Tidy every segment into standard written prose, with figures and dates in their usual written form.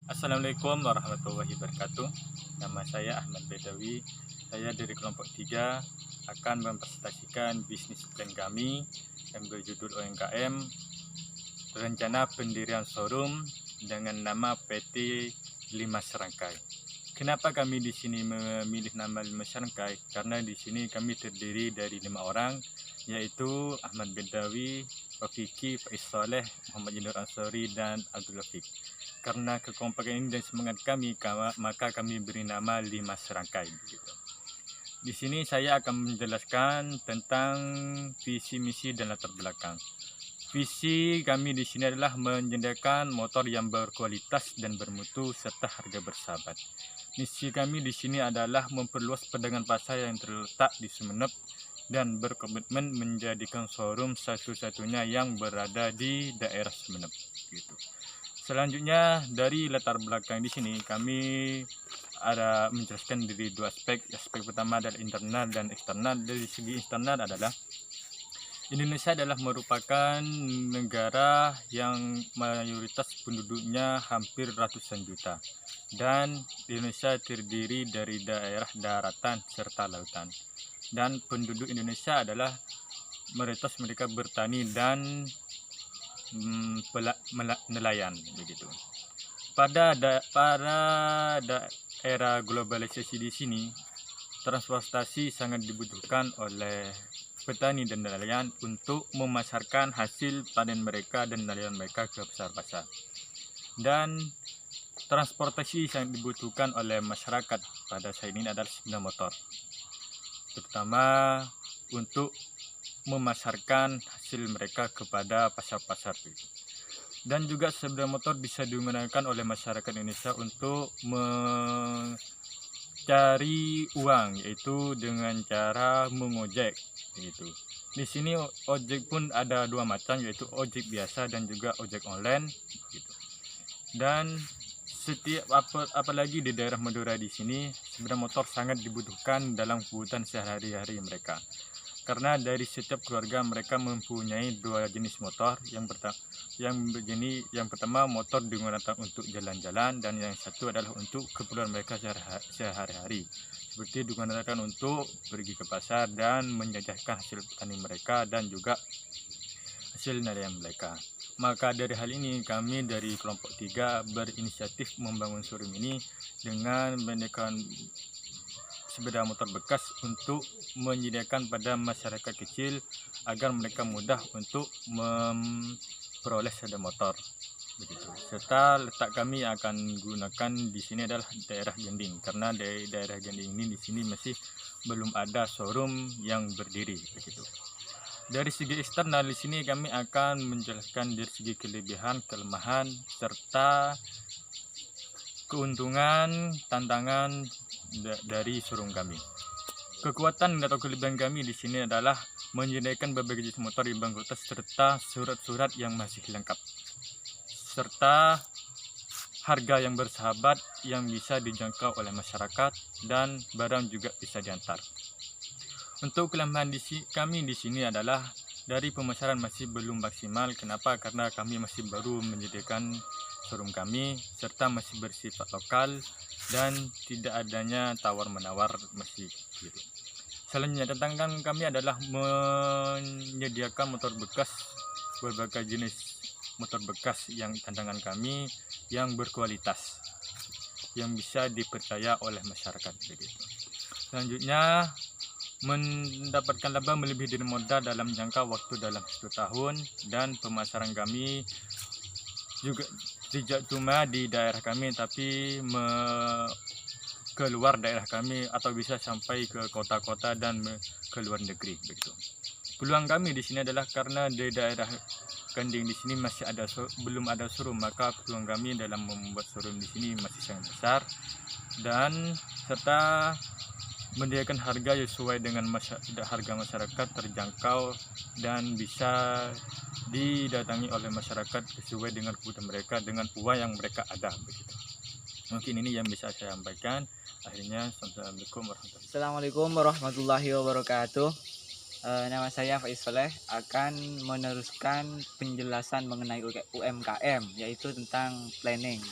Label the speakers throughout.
Speaker 1: Assalamualaikum warahmatullahi wabarakatuh. Nama saya Ahmad Bedawi. Saya dari kelompok 3 akan mempresentasikan bisnis plan kami yang berjudul UMKM, rencana pendirian showroom dengan nama PT 5 Serangkai. Kenapa kami di sini memilih nama 5 Serangkai? Karena di sini kami terdiri dari 5 orang, yaitu Ahmad Bedawi, Rafiki, Faiz Saleh, Muhammad Jinur Ansori, dan Abdul Rafiq. Karena kekompakan ini dan semangat kami, maka kami beri nama 5 Serangkai. Begitu. Di sini saya akan menjelaskan tentang visi misi dan latar belakang. Visi kami di sini adalah menyediakan motor yang berkualitas dan bermutu serta harga bersahabat. Misi kami di sini adalah memperluas pedagang pasar yang terletak di Sumeneb dan berkomitmen menjadikan showroom satu-satunya yang berada di daerah Sumeneb. Gitu. Selanjutnya dari latar belakang di sini kami ada menjelaskan dari dua aspek. Aspek pertama adalah internal dan eksternal. Dari segi internal adalah Indonesia adalah merupakan negara yang mayoritas penduduknya hampir ratusan juta, dan Indonesia terdiri dari daerah daratan serta lautan. Dan penduduk Indonesia adalah mayoritas mereka bertani dan nelayan begitu. Pada era globalisasi di sini, transportasi sangat dibutuhkan oleh petani dan nelayan untuk memasarkan hasil panen mereka dan nelayan mereka ke pasar-pasar. Dan transportasi yang dibutuhkan oleh masyarakat pada saat ini adalah sepeda motor, terutama untuk memasarkan hasil mereka kepada pasar-pasar. Dan juga sepeda motor bisa digunakan oleh masyarakat Indonesia untuk cari uang, yaitu dengan cara mengojek gitu. Di sini ojek pun ada dua macam, yaitu ojek biasa dan juga ojek online gitu. Dan apalagi di daerah Madura di sini, sepeda motor sangat dibutuhkan dalam kebutuhan sehari-hari mereka. Karena dari setiap keluarga mereka mempunyai dua jenis motor. Yang pertama motor digunakan untuk jalan-jalan, dan yang satu adalah untuk keperluan mereka sehari-hari, seperti digunakan untuk pergi ke pasar dan menjajakan hasil petani mereka dan juga hasil nelayan mereka. Maka dari hal ini kami dari kelompok 3 berinisiatif membangun showroom ini dengan menyediakan sepeda motor bekas untuk menyediakan pada masyarakat kecil agar mereka mudah untuk memperoleh sepeda motor begitu. Serta letak kami akan gunakan di sini adalah daerah Gending, karena dari daerah Gending ini di sini masih belum ada showroom yang berdiri begitu. Dari segi eksternal di sini kami akan menjelaskan dari segi kelebihan, kelemahan serta keuntungan, tantangan dari showroom kami. Kekuatan atau kelebihan kami di sini adalah menyediakan berbagai jenis motor di bangkutas serta surat-surat yang masih lengkap, serta harga yang bersahabat yang bisa dijangkau oleh masyarakat, dan barang juga bisa diantar. Untuk kelemahan kami di sini adalah dari pemasaran masih belum maksimal. Kenapa? Karena kami masih baru menyediakan showroom kami, serta masih bersifat lokal dan tidak adanya tawar-menawar masih gitu. Selanjutnya tantangan kami adalah menyediakan motor bekas, berbagai jenis motor bekas yang tantangan kami yang berkualitas, yang bisa dipercaya oleh masyarakat begitu. Selanjutnya mendapatkan laba melebihi dari modal dalam jangka waktu dalam 1 tahun, dan pemasaran kami juga tidak cuma di daerah kami tapi keluar daerah kami, atau bisa sampai ke kota-kota dan ke luar negeri begitu. Peluang kami di sini adalah karena di daerah Gending di sini masih belum ada showroom, maka peluang kami dalam membuat showroom di sini masih sangat besar, dan serta menyediakan harga sesuai dengan harga masyarakat, terjangkau dan bisa didatangi oleh masyarakat sesuai dengan kebutuhan mereka dengan uang yang mereka ada begitu. Mungkin ini yang bisa saya sampaikan. Akhirnya,
Speaker 2: Assalamualaikum warahmatullahi wabarakatuh. Nama saya Faiz Saleh, akan meneruskan penjelasan mengenai UMKM, yaitu tentang planning.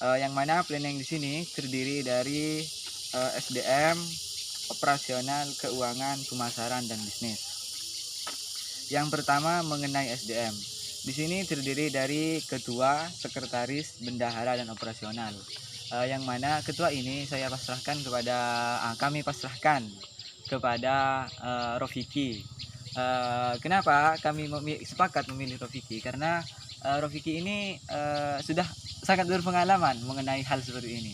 Speaker 2: Yang mana planning di sini terdiri dari SDM, operasional, keuangan, pemasaran, dan bisnis. Yang pertama mengenai SDM. Di sini terdiri dari ketua, sekretaris, bendahara, dan operasional. Yang mana ketua ini kami pasrahkan kepada Rofiki. Kenapa kami sepakat memilih Rofiki? Karena Rofiki ini sudah sangat berpengalaman mengenai hal seperti ini.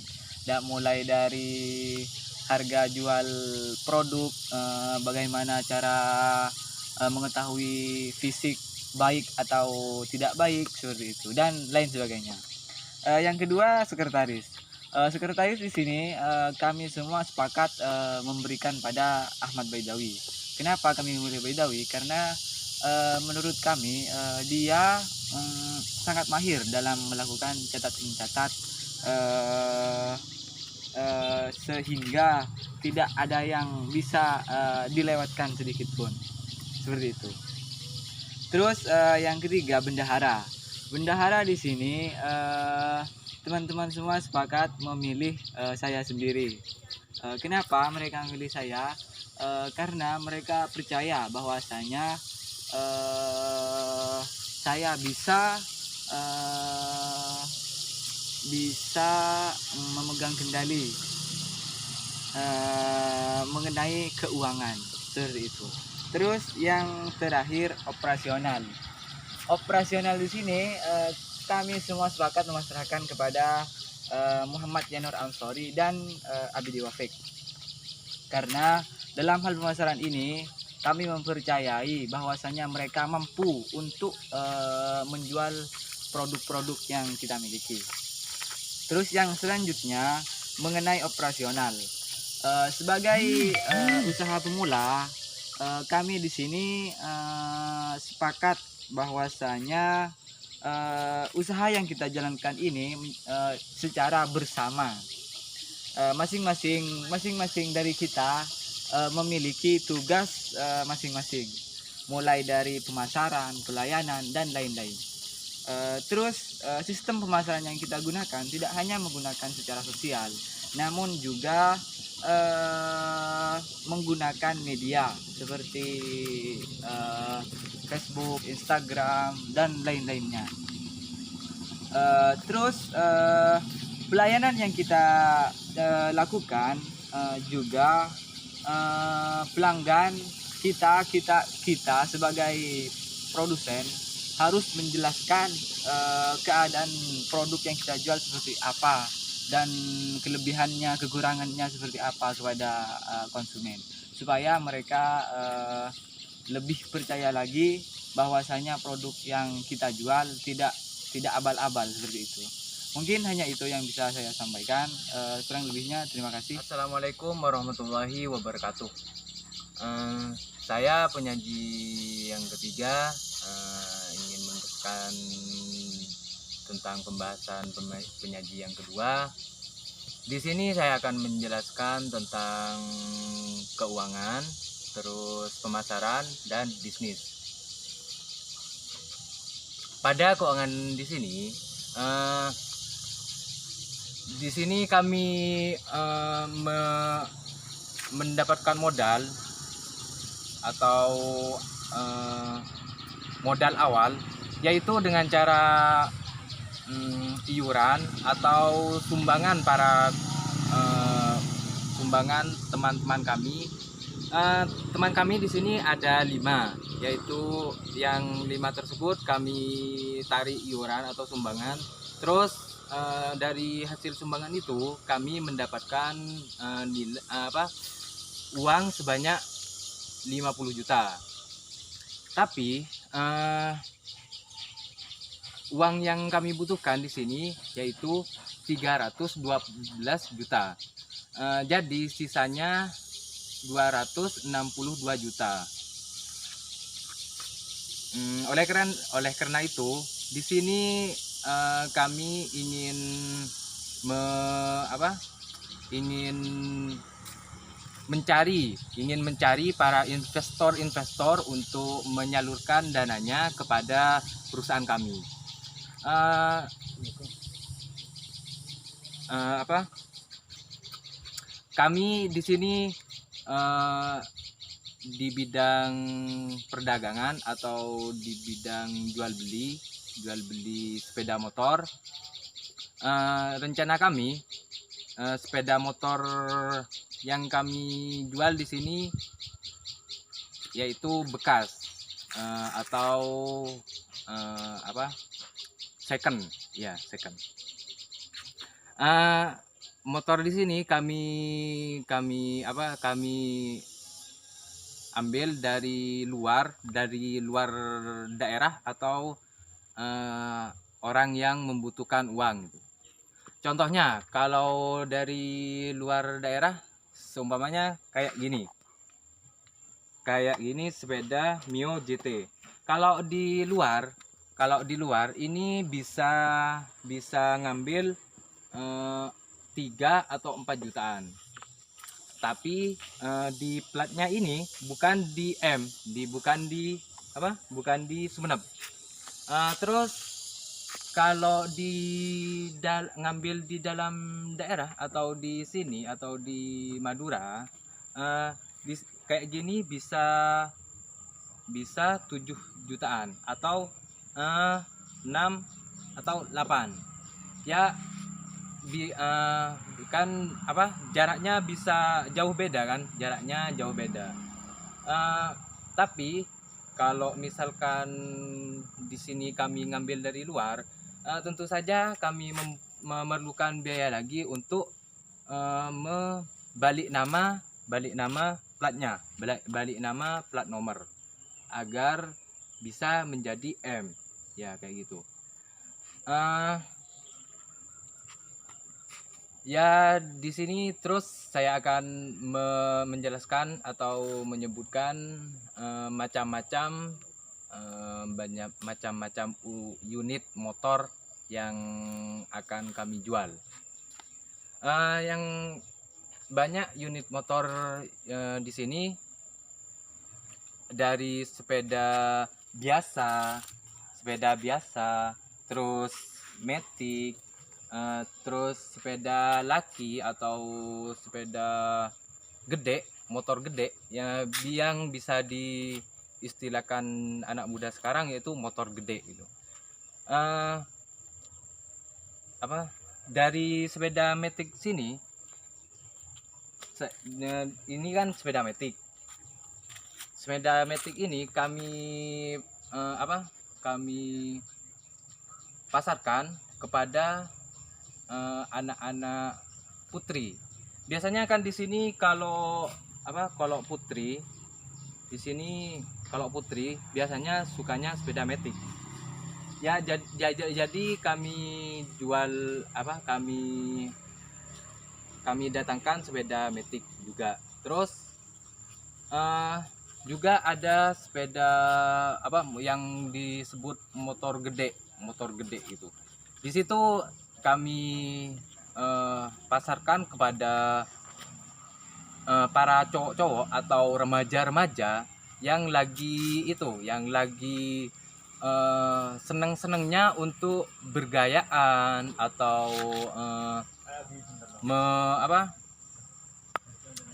Speaker 2: Mulai dari harga jual produk, bagaimana cara mengetahui fisik baik atau tidak baik seperti itu, dan lain sebagainya. Yang kedua, sekretaris. Sekretaris di sini kami semua sepakat memberikan pada Ahmad Baidawi. Kenapa kami memilih Baidawi? Karena menurut kami dia sangat mahir dalam melakukan catat mencatat, sehingga tidak ada yang bisa dilewatkan sedikit pun, seperti itu. Terus yang ketiga, bendahara. Bendahara di sini teman-teman semua sepakat memilih saya sendiri. Kenapa mereka memilih saya? Karena mereka percaya bahwasanya saya bisa memegang kendali mengenai keuangan, seperti itu. Terus yang terakhir, operasional. Operasional di sini kami semua sepakat memasrahkan kepada Muhammad Yanur Ansori dan Abidi Wafik. Karena dalam hal pemasaran ini kami mempercayai bahwasanya mereka mampu untuk menjual produk-produk yang kita miliki. Terus yang selanjutnya mengenai operasional. Sebagai usaha pemula, kami di sini sepakat bahwasanya usaha yang kita jalankan ini secara bersama. Masing-masing dari kita memiliki tugas masing-masing, mulai dari pemasaran, pelayanan, dan lain-lain. Terus sistem pemasaran yang kita gunakan tidak hanya menggunakan secara sosial, namun juga menggunakan media seperti Facebook, Instagram, dan lain-lainnya. Terus pelayanan yang kita lakukan juga pelanggan kita sebagai produsen harus menjelaskan keadaan produk yang kita jual seperti apa dan kelebihannya, kekurangannya seperti apa kepada konsumen, supaya mereka lebih percaya lagi bahwasanya produk yang kita jual tidak abal-abal seperti itu. Mungkin hanya itu yang bisa saya sampaikan. Kurang lebihnya terima kasih.
Speaker 3: Assalamualaikum warahmatullahi wabarakatuh. Saya penyaji yang ketiga ingin meneruskan tentang pembahasan penyaji yang kedua. Di sini saya akan menjelaskan tentang keuangan, terus pemasaran, dan bisnis. Pada keuangan di sini kami mendapatkan modal atau modal awal, yaitu dengan cara iuran atau sumbangan sumbangan teman-teman kami. Teman kami di sini ada 5, yaitu yang 5 tersebut kami tarik iuran atau sumbangan. Terus dari hasil sumbangan itu kami mendapatkan uang sebanyak 50 juta. Tapi uang yang kami butuhkan di sini yaitu 312 juta. Jadi sisanya 262 juta. Oleh karena itu di sini kami ingin mencari para investor untuk menyalurkan dananya kepada perusahaan kami. apa? Kami di sini di bidang perdagangan atau di bidang jual beli sepeda motor. Rencana kami sepeda motor yang kami jual di sini yaitu bekas atau apa? Second, ya second. Motor di sini kami ambil dari luar daerah atau orang yang membutuhkan uang. Contohnya kalau dari luar daerah, seumpamanya kayak gini sepeda Mio GT. Kalau di luar ini bisa ngambil 3 atau 4 jutaan. Tapi di platnya ini bukan di bukan di Sumeneb. Terus kalau ngambil di dalam daerah atau di sini atau di Madura, kayak gini bisa 7 jutaan atau 6 atau 8. Ya kan jaraknya bisa jauh beda kan, tapi kalau misalkan di sini kami ngambil dari luar, tentu saja kami memerlukan biaya lagi untuk balik nama platnya, balik nama plat nomor agar bisa menjadi M, ya kayak gitu. Ya di sini terus saya akan menjelaskan atau menyebutkan banyak macam-macam unit motor yang akan kami jual. Yang banyak unit motor di sini dari sepeda biasa, terus matic, terus sepeda laki atau sepeda gede, motor gede yang bisa diistilahkan anak muda sekarang yaitu motor gede gitu. Dari sepeda matic sini, ini kan sepeda matic. Sepeda matic ini kami pasarkan kepada anak-anak putri. Biasanya kan di sini kalau putri biasanya sukanya sepeda matic. Ya jadi kami jual kami datangkan sepeda matic juga. Terus juga ada sepeda yang disebut motor gede itu. Di situ kami pasarkan kepada para cowok-cowok atau remaja-remaja yang lagi seneng-senengnya untuk bergayaan atau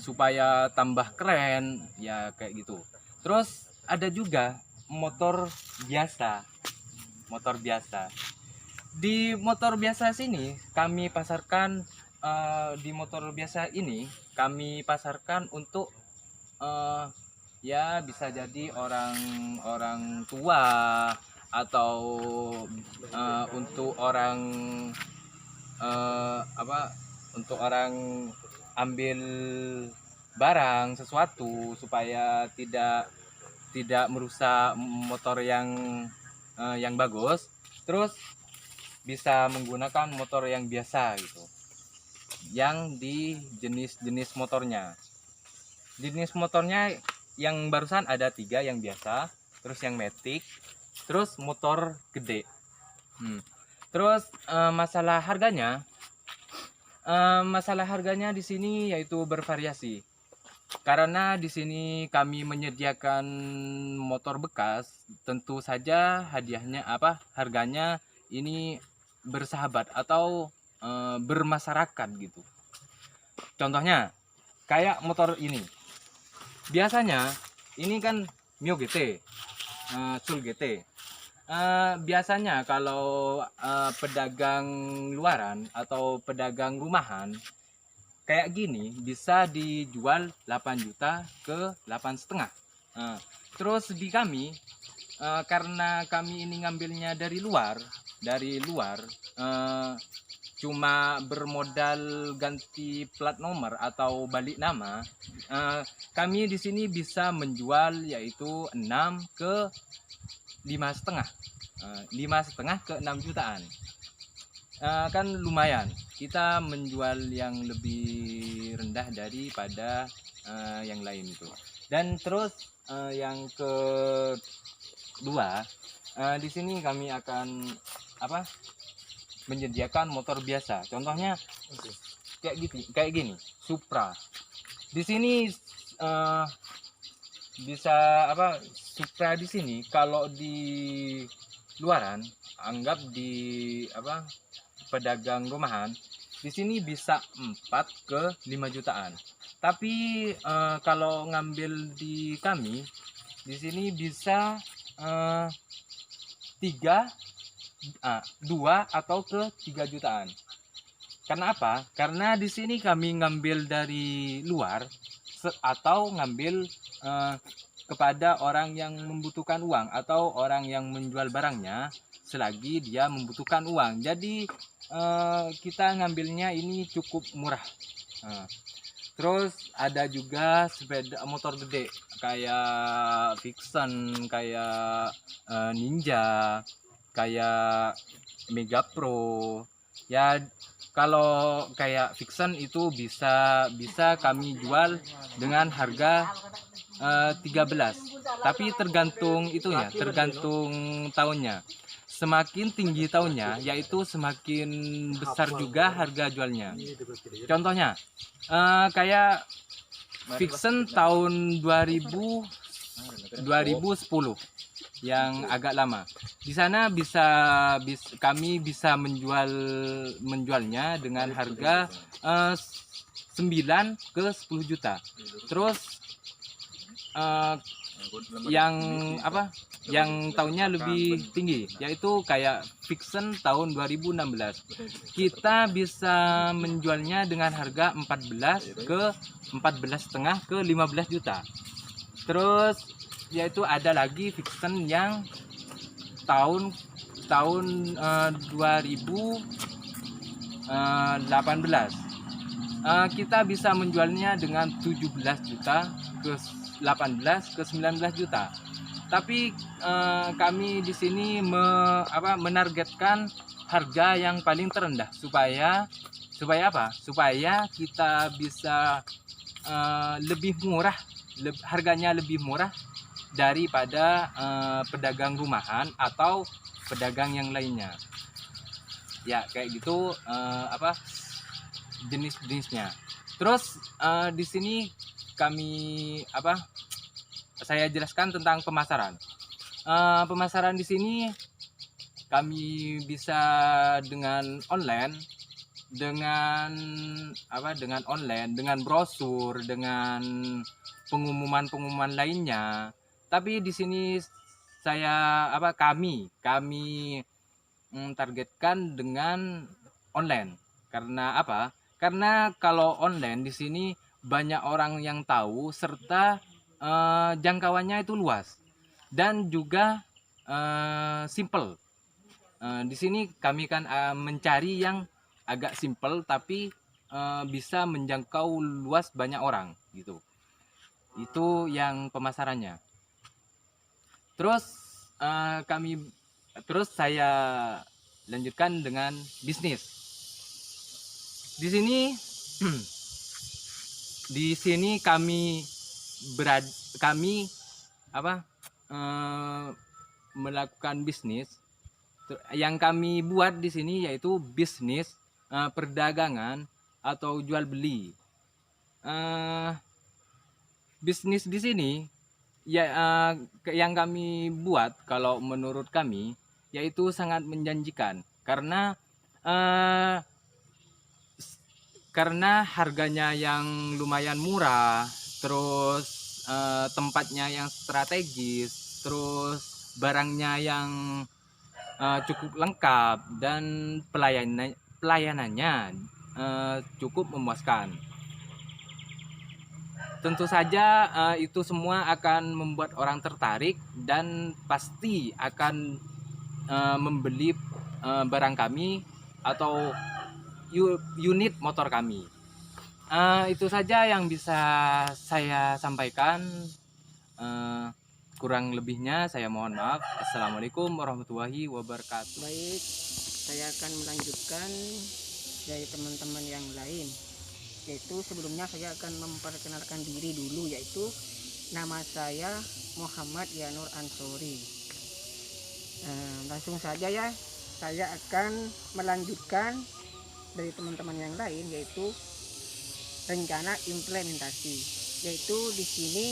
Speaker 3: supaya tambah keren ya kayak gitu. Terus ada juga motor biasa. Di motor biasa sini kami pasarkan untuk ya bisa jadi orang tua atau untuk orang untuk orang ambil barang sesuatu supaya tidak merusak motor yang bagus. Terus bisa menggunakan motor yang biasa gitu, yang di jenis motornya yang barusan ada 3, yang biasa, terus yang matic, terus motor gede. Terus masalah harganya di sini yaitu bervariasi. Karena di sini kami menyediakan motor bekas, tentu saja harganya ini bersahabat atau bermasyarakat gitu. Contohnya kayak motor ini. Biasanya ini kan Mio GT, Sul GT. Biasanya kalau pedagang luaran atau pedagang rumahan kayak gini bisa dijual 8 juta ke 8,5. Terus di kami karena kami ini ngambilnya dari luar cuma bermodal ganti plat nomor atau balik nama, kami di sini bisa menjual yaitu 6 ke 5,5, 5,5 ke 6 jutaan. Kan lumayan, kita menjual yang lebih rendah daripada yang lain itu. Dan terus yang kedua, di sini kami akan menyediakan motor biasa. Contohnya kayak gini, Supra. Di sini bisa Supra di sini kalau di luaran, anggap di pedagang rumahan, di sini bisa 4 ke 5 jutaan. Tapi kalau ngambil di kami di sini bisa 2 atau ke 3 jutaan. Karena apa? Karena di sini kami ngambil dari luar atau ngambil kepada orang yang membutuhkan uang atau orang yang menjual barangnya selagi dia membutuhkan uang. Jadi kita ngambilnya ini cukup murah. Terus ada juga sepeda motor gede kayak Vixen, kayak Ninja, kayak Mega Pro. Ya kalau kayak Vixen itu bisa kami jual dengan harga 13. Tapi tergantung itunya, tergantung tahunnya. Semakin tinggi tahunnya, yaitu semakin besar juga harga jualnya. Contohnya kayak Vixen tahun 2010 yang agak lama. Di sana kami bisa menjualnya dengan harga 9 ke 10 juta. Terus yang tahunnya lebih tinggi, yaitu kayak Vixen tahun 2016. Kita bisa menjualnya dengan harga 14 ke 14,5 ke 15 juta. Terus yaitu ada lagi Vixen yang tahun 2018. Kita bisa menjualnya dengan 17 juta ke 18 ke 19 juta. Tapi kami di sini menargetkan harga yang paling terendah supaya apa? Supaya kita bisa lebih murah, harganya lebih murah daripada pedagang rumahan atau pedagang yang lainnya. Ya kayak gitu jenis-jenisnya. Terus di sini kami saya jelaskan tentang pemasaran. Pemasaran di sini kami bisa dengan online, dengan brosur, dengan pengumuman lainnya. Tapi di sini kami targetkan dengan online. Karena apa? Karena kalau online di sini banyak orang yang tahu serta jangkauannya itu luas dan juga simple. Di sini kami kan mencari yang agak simple tapi bisa menjangkau luas banyak orang gitu. Itu yang pemasarannya. Terus saya lanjutkan dengan bisnis. Di sini kami melakukan bisnis. Yang kami buat di sini yaitu bisnis perdagangan atau jual beli. Bisnis di sini yang kami buat kalau menurut kami yaitu sangat menjanjikan karena karena harganya yang lumayan murah, terus tempatnya yang strategis, terus barangnya yang cukup lengkap, dan pelayanannya cukup memuaskan. Tentu saja itu semua akan membuat orang tertarik dan pasti akan membeli barang kami atau unit motor kami. Itu saja yang bisa saya sampaikan. Kurang lebihnya saya mohon maaf. Assalamualaikum warahmatullahi wabarakatuh.
Speaker 4: Baik, saya akan melanjutkan dari teman-teman yang lain. Yaitu sebelumnya saya akan memperkenalkan diri dulu, yaitu nama saya Muhammad Yanur Ansori. Langsung saja ya, saya akan melanjutkan dari teman-teman yang lain, yaitu rencana implementasi. Yaitu di sini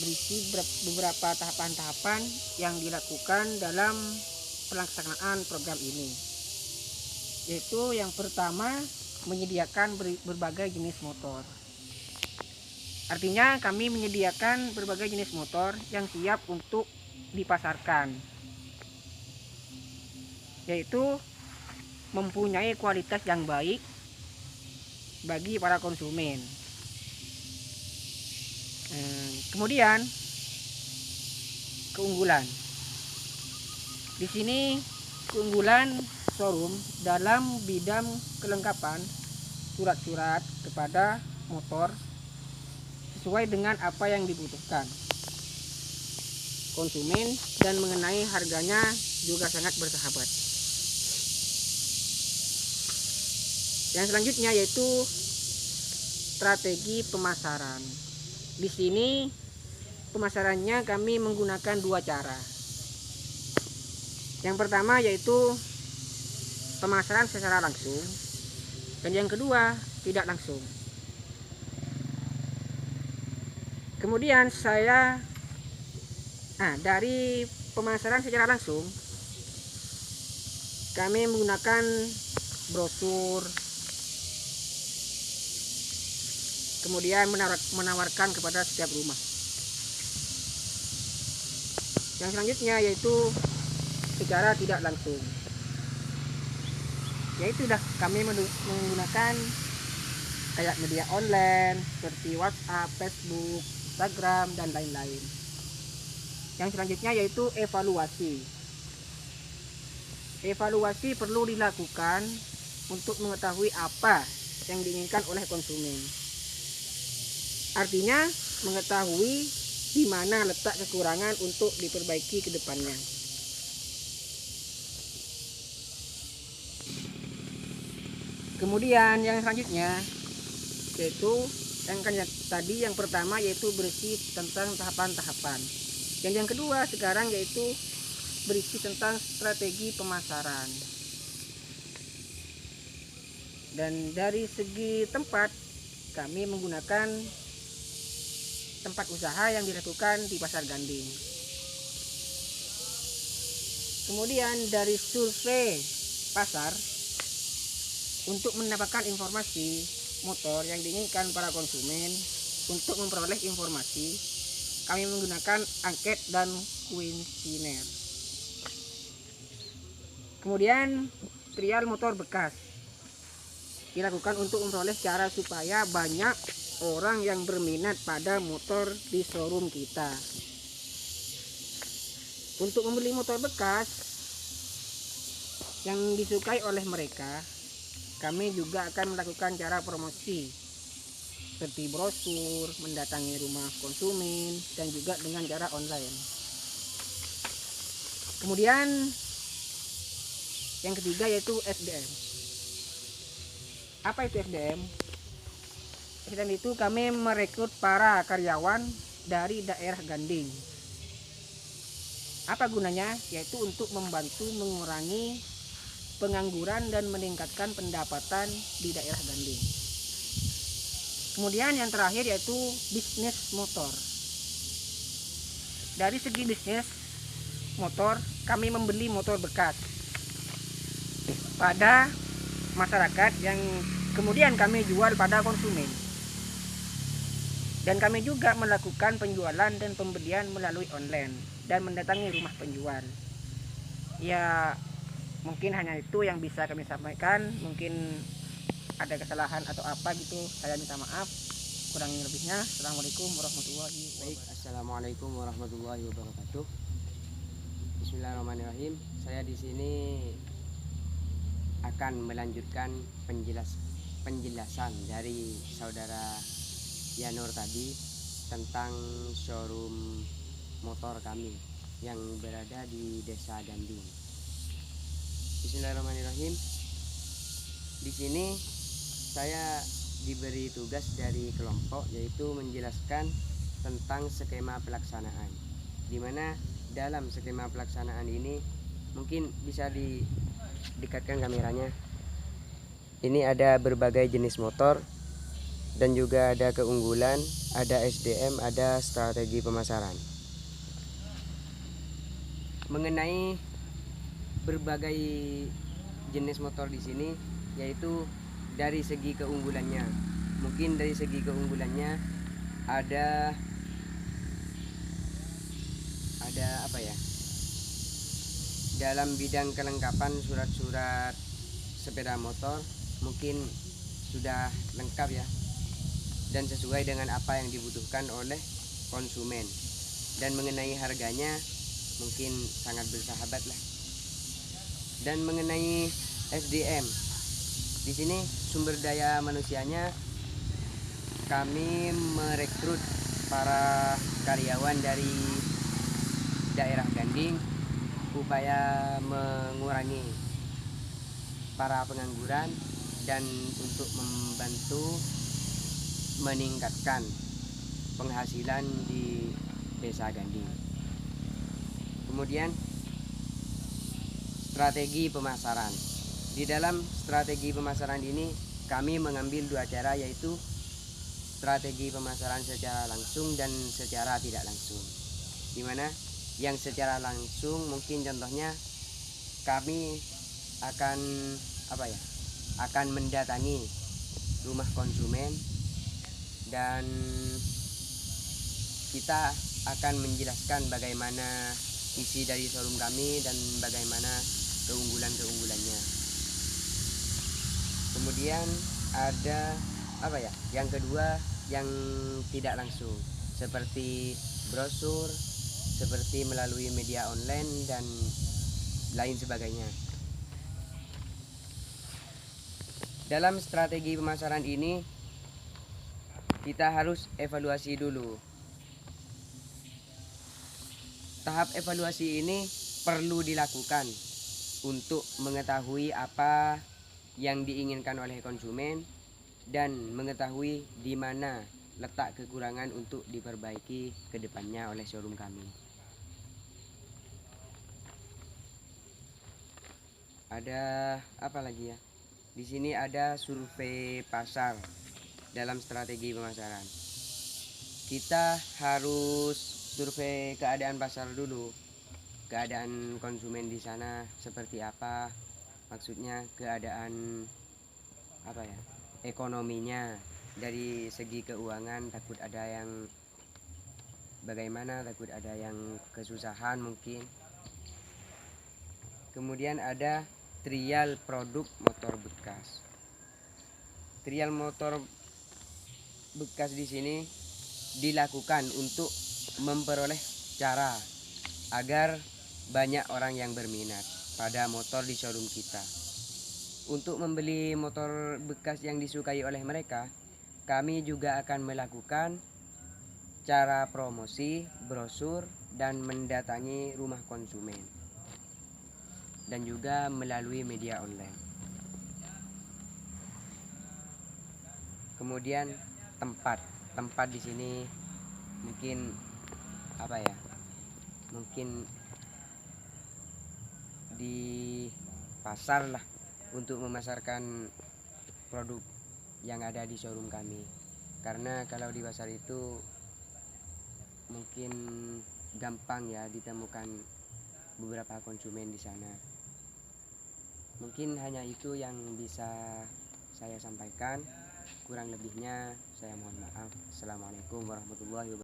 Speaker 4: berisi beberapa tahapan-tahapan yang dilakukan dalam pelaksanaan program ini. Yaitu yang pertama, menyediakan berbagai jenis motor. Artinya kami menyediakan berbagai jenis motor yang siap untuk dipasarkan, yaitu mempunyai kualitas yang baik bagi para konsumen. Kemudian keunggulan. Di sini keunggulan showroom dalam bidang kelengkapan surat-surat kepada motor sesuai dengan apa yang dibutuhkan konsumen, dan mengenai harganya juga sangat bersahabat. Yang selanjutnya yaitu strategi pemasaran. Di sini pemasarannya kami menggunakan dua cara. Yang pertama yaitu pemasaran secara langsung, dan yang kedua tidak langsung. Kemudian dari pemasaran secara langsung kami menggunakan brosur, kemudian menawarkan kepada setiap rumah. Yang selanjutnya yaitu secara tidak langsung, yaitu kami menggunakan kayak media online seperti WhatsApp, Facebook, Instagram, dan lain-lain. Yang selanjutnya yaitu evaluasi. Evaluasi perlu dilakukan untuk mengetahui apa yang diinginkan oleh konsumen. Artinya mengetahui di mana letak kekurangan untuk diperbaiki ke depannya. Kemudian yang selanjutnya yaitu yang pertama yaitu berisi tentang tahapan-tahapan. Dan yang kedua sekarang yaitu berisi tentang strategi pemasaran. Dan dari segi tempat, kami menggunakan tempat usaha yang dilakukan di Pasar Ganding. Kemudian dari survei pasar, untuk mendapatkan informasi motor yang diinginkan para konsumen, untuk memperoleh informasi kami menggunakan angket dan kuesioner. Kemudian trial motor bekas dilakukan untuk memperoleh cara supaya banyak orang yang berminat pada motor di showroom kita. Untuk membeli motor bekas yang disukai oleh mereka, kami juga akan melakukan cara promosi seperti brosur, mendatangi rumah konsumen, dan juga dengan cara online. Kemudian yang ketiga yaitu SDM. Apa itu SDM? SDM itu kami merekrut para karyawan dari daerah Ganding. Apa gunanya? Yaitu untuk membantu mengurangi pengangguran dan meningkatkan pendapatan di daerah Ganding. Kemudian yang terakhir yaitu bisnis motor. Dari segi bisnis motor, kami membeli motor bekas pada masyarakat yang kemudian kami jual pada konsumen. Dan kami juga melakukan penjualan dan pembelian melalui online dan mendatangi rumah penjual. Ya, mungkin hanya itu yang bisa kami sampaikan. Mungkin ada kesalahan atau apa gitu, saya minta maaf. Kurang lebihnya, assalamualaikum warahmatullahi
Speaker 5: Baik,
Speaker 4: wabarakatuh.
Speaker 5: assalamualaikum warahmatullahi wabarakatuh. Bismillahirrahmanirrahim. Saya di sini akan melanjutkan penjelasan dari saudara Yanur tadi tentang showroom motor kami yang berada di Desa Ganding. Bismillahirrahmanirrahim. Di sini saya diberi tugas dari kelompok, yaitu menjelaskan tentang skema pelaksanaan, di mana dalam skema pelaksanaan ini mungkin bisa didekatkan kameranya. Ini ada berbagai jenis motor dan juga ada keunggulan, ada SDM, ada strategi pemasaran. Mengenai berbagai jenis motor di sini, yaitu dari segi keunggulannya. Mungkin dari segi keunggulannya ada apa ya? Dalam bidang kelengkapan surat-surat sepeda motor mungkin sudah lengkap ya, dan sesuai dengan apa yang dibutuhkan oleh konsumen. Dan mengenai harganya mungkin sangat bersahabat lah. Dan mengenai SDM, di sini sumber daya manusianya kami merekrut para karyawan dari daerah Ganding upaya mengurangi para pengangguran dan untuk membantu meningkatkan penghasilan di Desa Ganding. Kemudian strategi pemasaran. Di dalam strategi pemasaran ini kami mengambil dua cara, yaitu strategi pemasaran secara langsung dan secara tidak langsung. Dimana yang secara langsung mungkin contohnya kami akan akan mendatangi rumah konsumen dan kita akan menjelaskan bagaimana isi dari showroom kami dan bagaimana keunggulannya. Kemudian ada yang kedua, yang tidak langsung, seperti brosur, seperti melalui media online dan lain sebagainya. Dalam strategi pemasaran ini kita harus evaluasi dulu. Tahap evaluasi ini perlu dilakukan untuk mengetahui apa yang diinginkan oleh konsumen dan mengetahui di mana letak kekurangan untuk diperbaiki ke depannya oleh showroom kami. Ada apa lagi ya? Di sini ada survei pasar dalam strategi pemasaran. Kita harus survei keadaan pasar dulu. Keadaan konsumen di sana seperti apa? Maksudnya keadaan ekonominya, dari segi keuangan takut ada yang bagaimana, takut ada yang kesusahan mungkin. Kemudian ada trial produk motor bekas. Trial motor bekas di sini dilakukan untuk memperoleh cara agar banyak orang yang berminat pada motor di showroom kita. Untuk membeli motor bekas yang disukai oleh mereka, kami juga akan melakukan cara promosi, brosur, dan mendatangi rumah konsumen, dan juga melalui media online. Kemudian tempat di sini mungkin mungkin di pasar lah, untuk memasarkan produk yang ada di showroom kami. Karena kalau di pasar itu mungkin gampang ya ditemukan beberapa konsumen di sana. Mungkin hanya itu yang bisa saya sampaikan. Kurang lebihnya saya mohon maaf. Assalamualaikum warahmatullahi wabarakatuh.